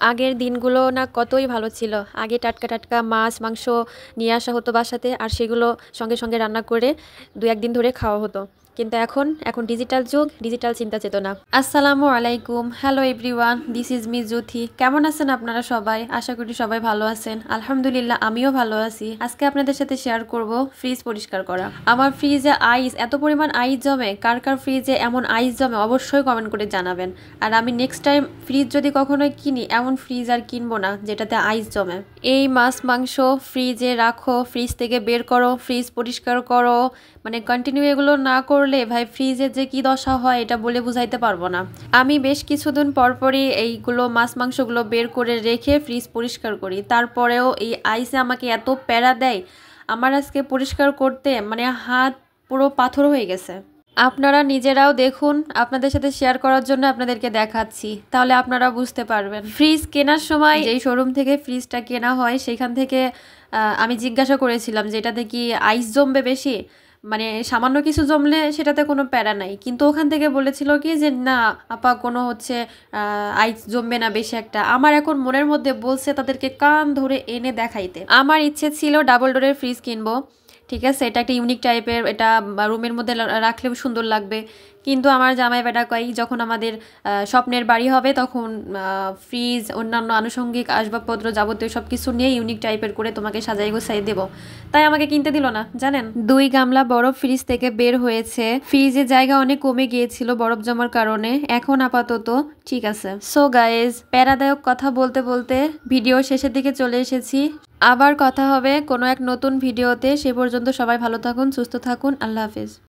আগের দিনগুলো না কতই ভালো ছিল। আগে টাটকা টাটকা মাছ মাংস নিয়ে আসা হতো বাসাতে, আর সেগুলো সঙ্গে সঙ্গে রান্না করে দু একদিন ধরে খাওয়া হতো। কিন্তু এখন ডিজিটাল যুগ, ডিজিটাল চিন্তা চেতনা। আসসালামু আলাইকুম, hello everyone, this is me Juthi. কেমন আছেন আপনারা সবাই? আশা করি সবাই ভালো আছেন। আলহামদুলিল্লাহ, আমিও ভালো আছি। আজকে আপনাদের সাথে শেয়ার করব ফ্রিজ পরিষ্কার করা। আমার ফ্রিজে আইস, এত পরিমাণ আইস জমে। কার কার ফ্রিজে এমন আইস জমে অবশ্যই কমেন্ট করে জানাবেন। আর আমি নেক্সট টাইম ফ্রিজ যদি কখনোই কিনি, এমন ফ্রিজ আর কিনবো না যেটাতে আইস জমে। এই মাছ মাংস ফ্রিজে রাখো, ফ্রিজ থেকে বের করো, ফ্রিজ পরিষ্কার করো, মানে কন্টিনিউ এগুলো না করলে ভাই ফ্রিজের যে কি দশা হয় এটা বলে বুঝাইতে পারবো না। আমি বেশ কিছুদিন পরপরই এইগুলো মাছ মাংসগুলো বের করে রেখে ফ্রিজ পরিষ্কার করি, তারপরেও এই আইসে আমাকে এত প্যারা দেয়, আমার আজকে পরিষ্কার করতে মানে হাত পুরো পাথর হয়ে গেছে। আপনারা নিজেরাও দেখুন, আপনাদের সাথে শেয়ার করার জন্য আপনাদেরকে দেখাচ্ছি, তাহলে আপনারা বুঝতে পারবেন। ফ্রিজ কেনার সময় যেই শোরুম থেকে ফ্রিজটা কেনা হয় সেখান থেকে আমি জিজ্ঞাসা করেছিলাম যে এটাতে কি আইস জমবে বেশি, মানে সামান্য কিছু জমলে সেটাতে কোনো প্যারা নাই, কিন্তু ওখান থেকে বলেছিল কি যে না আপা, কোনো হচ্ছে আইস জমবে না বেশি একটা। আমার এখন মনের মধ্যে বলছে তাদেরকে কান ধরে এনে দেখাইতে। আমার ইচ্ছে ছিল ডাবল ডোরের ফ্রিজ কিনবো, ঠিক আছে, এটা একটা ইউনিক টাইপের, এটা রুমের মধ্যে রাখলেও সুন্দর লাগবে। কিন্তু আমার জামাই বেটা কয় যখন আমাদের স্বপ্নের বাড়ি হবে তখন ফ্রিজ অন্যান্য আনুষঙ্গিক আসবাবপত্র যাবতীয় সব কিছু নিয়ে ইউনিক টাইপের করে তোমাকে সাজাই গোছাই দেবো। তাই আমাকে কিনতে দিল না, জানেন। 2 গামলা বরফ ফ্রিজ থেকে বের হয়েছে, ফ্রিজের জায়গা অনেক কমে গিয়েছিল বরফ জমার কারণে, এখন আপাতত ঠিক আছে। সো গাইজ, প্যারাদায়ক কথা বলতে বলতে ভিডিও শেষের দিকে চলে এসেছি। আবার কথা হবে কোনো এক নতুন ভিডিওতে। সে পর্যন্ত সবাই ভালো থাকুন, সুস্থ থাকুন, আল্লাহ হাফেজ।